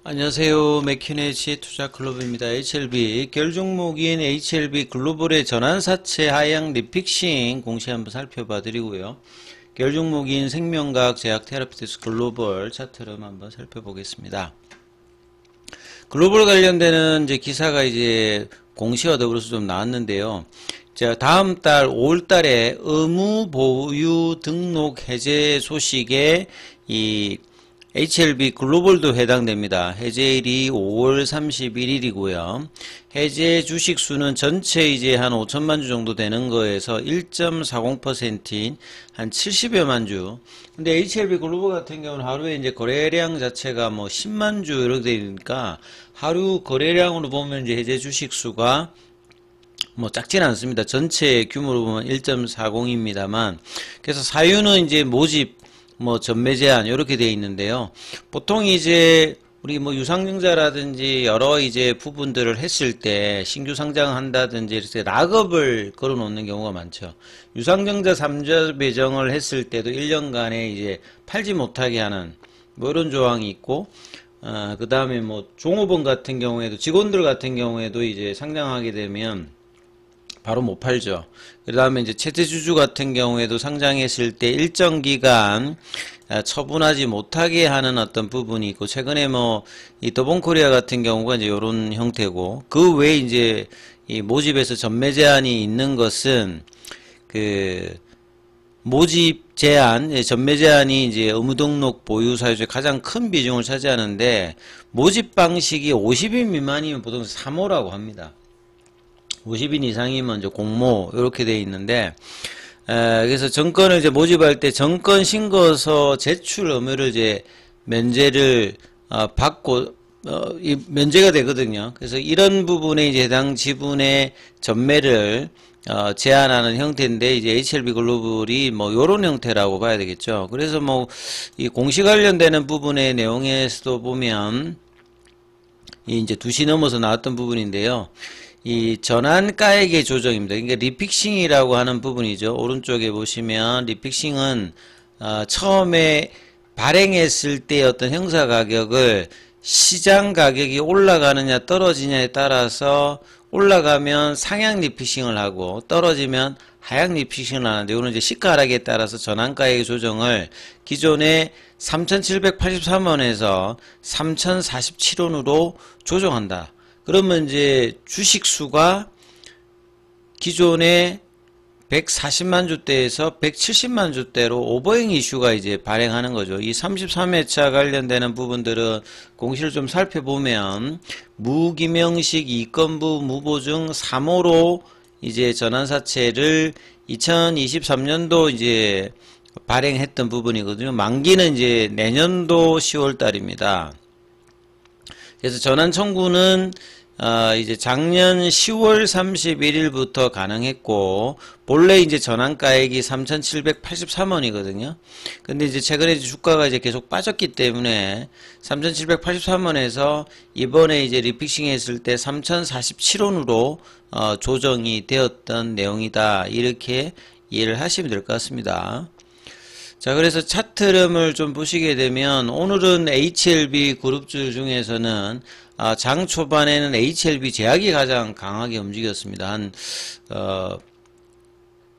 안녕하세요. 맥키네치 투자클럽입니다. HLB 결종목인 HLB 글로벌의 전환사채 하향 리픽싱 공시 한번 살펴봐 드리고요. 결종목인 생명과학 제약 테라피티스 글로벌 차트를 한번 살펴보겠습니다. 글로벌 관련되는 이제 기사가 이제 공시와 더불어서 좀 나왔는데요. 자, 다음 달 5월 달에 의무 보유 등록 해제 소식에 이 HLB 글로벌도 해당됩니다. 해제일이 5월 31일이고요. 해제 주식 수는 전체 이제 한 5천만 주 정도 되는 거에서 1.40%인 한 70여만 주. 근데 HLB 글로벌 같은 경우는 하루에 이제 거래량 자체가 뭐 10만 주 이렇게 되니까 하루 거래량으로 보면 이제 해제 주식 수가 뭐 작지는 않습니다. 전체 규모로 보면 1.40입니다만. 그래서 사유는 이제 모집 뭐 전매 제한 이렇게 되어 있는데요. 보통 이제 우리 뭐 유상증자라든지 여러 이제 부분들을 했을 때 신규 상장한다든지 이렇게 락업을 걸어 놓는 경우가 많죠. 유상증자 3자 배정을 했을 때도 1년간에 이제 팔지 못하게 하는 뭐 이런 조항이 있고, 그 다음에 뭐 종업원 같은 경우에도 직원들 같은 경우에도 이제 상장하게 되면 바로 못 팔죠. 그 다음에 이제 최대주주 같은 경우에도 상장했을 때 일정 기간 처분하지 못하게 하는 어떤 부분이 있고, 최근에 뭐 이 더본코리아 같은 경우가 이제 이런 형태고, 그 외에 이제 이 모집에서 전매 제한이 있는 것은 그 모집 제한, 전매 제한이 이제 의무 등록 보유 사유 중에 가장 큰 비중을 차지하는데, 모집 방식이 50인 미만이면 보통 3호라고 합니다. 50인 이상이면 이제 공모 이렇게 돼 있는데, 그래서 정권을 이제 모집할 때 정권 신고서 제출 의무를 이제 면제를 받고 이 면제가 되거든요. 그래서 이런 부분에 이제 해당 지분의 전매를 제한하는 형태인데, 이제 HLB 글로벌이 뭐 요런 형태라고 봐야 되겠죠. 그래서 뭐 이 공시 관련되는 부분의 내용에서도 보면 이 이제 2시 넘어서 나왔던 부분인데요. 이 전환가액의 조정입니다. 그러니까 리픽싱이라고 하는 부분이죠. 오른쪽에 보시면 리픽싱은 처음에 발행했을 때 어떤 형사 가격을 시장 가격이 올라가느냐 떨어지냐에 따라서 올라가면 상향 리픽싱을 하고 떨어지면 하향 리픽싱을 하는데, 이거는 이제 시가 하락에 따라서 전환가액의 조정을 기존의 3,783원에서 3,047원으로 조정한다. 그러면 이제 주식 수가 기존의 140만 주대에서 170만 주대로 오버행 이슈가 이제 발행하는 거죠. 이 33회차 관련되는 부분들은 공시를 좀 살펴보면 무기명식 이건부 무보증 3호로 이제 전환사채를 2023년도 이제 발행했던 부분이거든요. 만기는 이제 내년도 10월 달입니다. 그래서 전환 청구는 이제 작년 10월 31일부터 가능했고, 본래 이제 전환가액이 3,783원이거든요. 근데 이제 최근에 주가가 이제 계속 빠졌기 때문에 3,783원에서 이번에 이제 리픽싱 했을 때 3,047원으로 조정이 되었던 내용이다. 이렇게 이해를 하시면 될 것 같습니다. 자, 그래서 차트 흐름을 좀 보시게 되면, 오늘은 HLB 그룹주 중에서는 장 초반에는 HLB 제약이 가장 강하게 움직였습니다.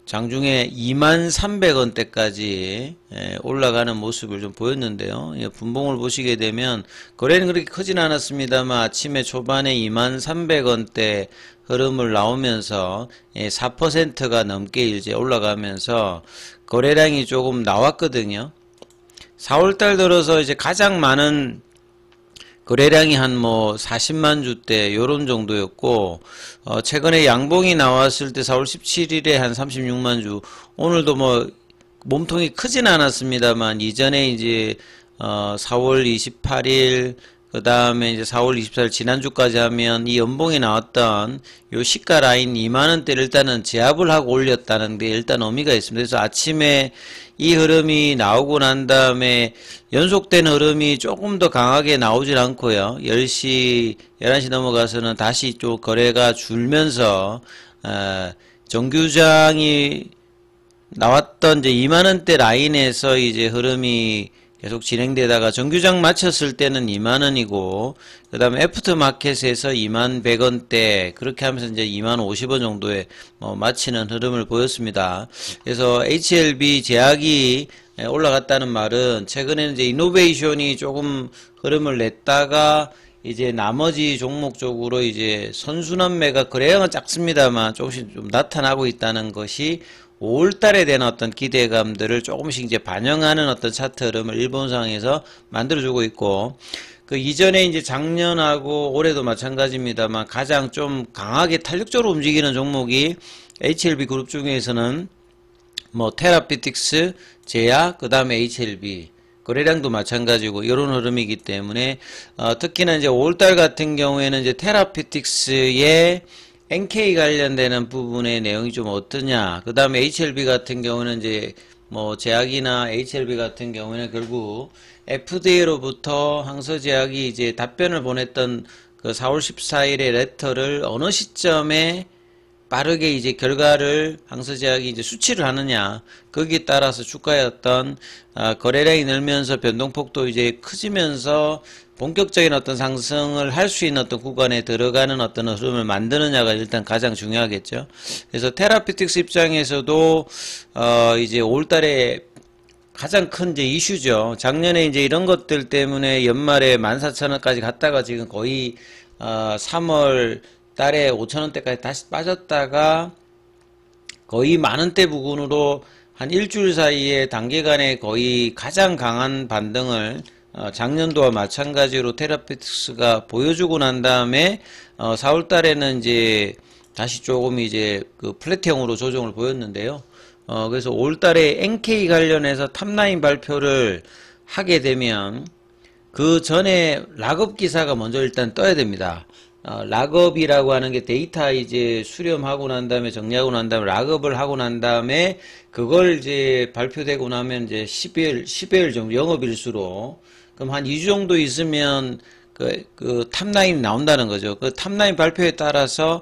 장중에 23,300원대까지 올라가는 모습을 좀 보였는데요. 분봉을 보시게 되면 거래는 그렇게 크진 않았습니다만 아침에 초반에 23,300원대 흐름을 나오면서 4%가 넘게 이제 올라가면서 거래량이 조금 나왔거든요. 4월달 들어서 이제 가장 많은 거래량이 한 뭐 40만 주대 요런 정도였고, 최근에 양봉이 나왔을 때 4월 17일에 한 36만 주, 오늘도 뭐 몸통이 크진 않았습니다만 이전에 이제 4월 28일 그 다음에 이제 4월 24일 지난주까지 하면 이 연봉이 나왔던 요 시가 라인 2만원대를 일단은 제압을 하고 올렸다는 게 일단 의미가 있습니다. 그래서 아침에 이 흐름이 나오고 난 다음에 연속된 흐름이 조금 더 강하게 나오질 않고요. 10시, 11시 넘어가서는 다시 좀 거래가 줄면서, 정규장이 나왔던 이제 2만원대 라인에서 이제 흐름이 계속 진행되다가 정규장 마쳤을 때는 2만원이고 그 다음에 애프터마켓에서 21,100원대 그렇게 하면서 이제 20,050원 정도에 마치는 흐름을 보였습니다. 그래서 HLB 제약이 올라갔다는 말은 최근에는 이제 이노베이션이 조금 흐름을 냈다가 이제 나머지 종목 쪽으로 이제 선순환매가 거래량은 작습니다만 조금씩 좀 나타나고 있다는 것이 5월달에 대한 어떤 기대감들을 조금씩 이제 반영하는 어떤 차트 흐름을 일본상에서 만들어주고 있고, 그 이전에 이제 작년하고 올해도 마찬가지입니다만 가장 좀 강하게 탄력적으로 움직이는 종목이 HLB 그룹 중에서는 뭐 테라피틱스, 제약, 그 다음에 HLB 거래량도 마찬가지고 이런 흐름이기 때문에 특히나 이제 5월달 같은 경우에는 이제 테라피틱스의 NK 관련되는 부분의 내용이 좀 어떠냐. 그 다음에 HLB 같은 경우는 이제 뭐 제약이나 HLB 같은 경우에는 결국 FDA로부터 항서제약이 이제 답변을 보냈던 그 4월 14일의 레터를 어느 시점에 빠르게 이제 결과를 항서제약이 이제 수치를 하느냐, 거기에 따라서 주가의 어떤 거래량이 늘면서 변동폭도 이제 커지면서 본격적인 어떤 상승을 할 수 있는 어떤 구간에 들어가는 어떤 흐름을 만드느냐가 일단 가장 중요하겠죠. 그래서 테라피틱스 입장에서도 이제 5월달에 가장 큰 이제 이슈죠. 작년에 이제 이런 것들 때문에 연말에 14,000원까지 갔다가 지금 거의 3월 달에 5,000원대까지 다시 빠졌다가 거의 만원대 부근으로 한 일주일 사이에 단기간에 거의 가장 강한 반등을 작년도와 마찬가지로 테라피틱스가 보여주고 난 다음에 4월 달에는 이제 다시 조금 이제 그 플랫형으로 조정을 보였는데요. 그래서 5월 달에 NK 관련해서 탑라인 발표를 하게 되면 그 전에 락업 기사가 먼저 일단 떠야 됩니다. 락업이라고 하는 게 데이터 이제 수렴하고 난 다음에 정리하고 난 다음에 락업을 하고 난 다음에 그걸 이제 발표되고 나면 이제 10일 정도 영업일수로 그럼 한 2주 정도 있으면 그 탑라인 나온다는 거죠. 그 탑라인 발표에 따라서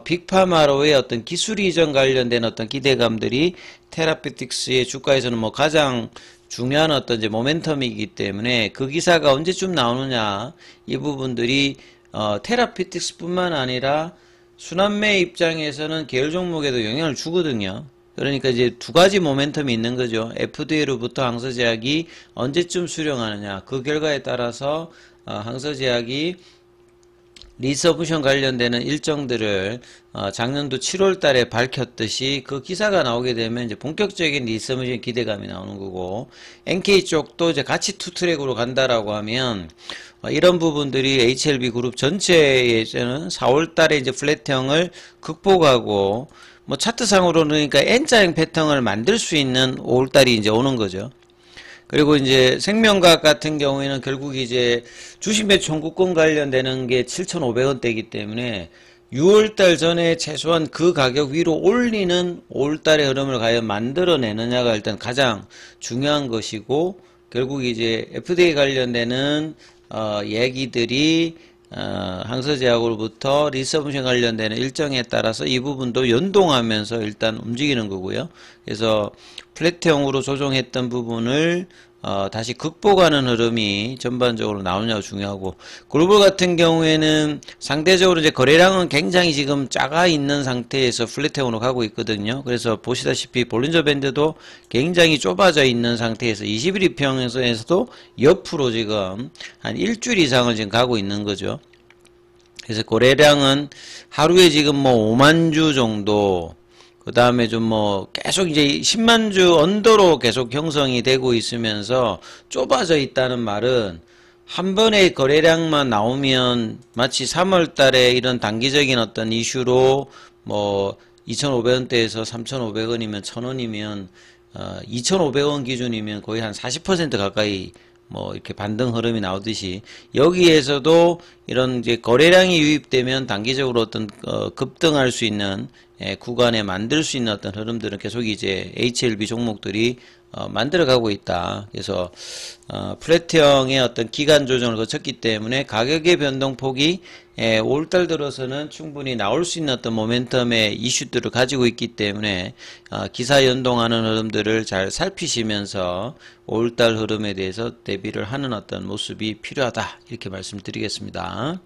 빅파마로의 어떤 기술 이전 관련된 어떤 기대감들이 테라피틱스의 주가에서는 뭐 가장 중요한 어떤 이제 모멘텀이기 때문에 그 기사가 언제쯤 나오느냐, 이 부분들이 테라피틱스뿐만 아니라 순환매 입장에서는 계열 종목에도 영향을 주거든요. 그러니까 이제 두 가지 모멘텀이 있는 거죠. FDA로부터 항서제약이 언제쯤 수령하느냐, 그 결과에 따라서 항서제약이 리서브션 관련되는 일정들을 작년도 7월 달에 밝혔듯이 그 기사가 나오게 되면 이제 본격적인 리서브션 기대감이 나오는 거고, NK 쪽도 이제 같이 투 트랙으로 간다라고 하면 이런 부분들이 HLB 그룹 전체에서는 4월 달에 이제 플랫형을 극복하고 뭐 차트상으로는 그러니까 N자형 패턴을 만들 수 있는 5월 달이 이제 오는 거죠. 그리고 이제 생명과학 같은 경우에는 결국 이제 주식 매수 청구권 관련되는 게 7,500원대이기 때문에 6월달 전에 최소한 그 가격 위로 올리는 5월달의 흐름을 과연 만들어내느냐가 일단 가장 중요한 것이고, 결국 이제 FDA 관련되는 얘기들이 항서제약으로부터 리서브션 관련되는 일정에 따라서 이 부분도 연동하면서 일단 움직이는 거고요. 그래서 플랫형으로 조정했던 부분을 다시 극복하는 흐름이 전반적으로 나오냐가 중요하고, 글로벌 같은 경우에는 상대적으로 이제 거래량은 굉장히 지금 작아 있는 상태에서 플랫형으로 가고 있거든요. 그래서 보시다시피 볼린저 밴드도 굉장히 좁아져 있는 상태에서 21일 평에서도 옆으로 지금 한 일주일 이상을 지금 가고 있는 거죠. 그래서 거래량은 하루에 지금 뭐 5만 주 정도, 그 다음에 좀 뭐 계속 이제 10만 주 언더로 계속 형성이 되고 있으면서 좁아져 있다는 말은 한 번의 거래량만 나오면 마치 3월 달에 이런 단기적인 어떤 이슈로 뭐 2,500원대에서 3,500원이면 1,000원이면 2,500원 기준이면 거의 한 40% 가까이 뭐 이렇게 반등 흐름이 나오듯이 여기에서도 이런 이제 거래량이 유입되면 단기적으로 어떤 급등할 수 있는 구간에 만들 수 있는 어떤 흐름들은 계속 이제 HLB 종목들이 만들어가고 있다. 그래서 플랫형의 어떤 기간 조정을 거쳤기 때문에 가격의 변동폭이 5월달 들어서는 충분히 나올 수 있는 어떤 모멘텀의 이슈들을 가지고 있기 때문에 기사 연동하는 흐름들을 잘 살피시면서 5월달 흐름에 대해서 대비를 하는 어떤 모습이 필요하다, 이렇게 말씀드리겠습니다.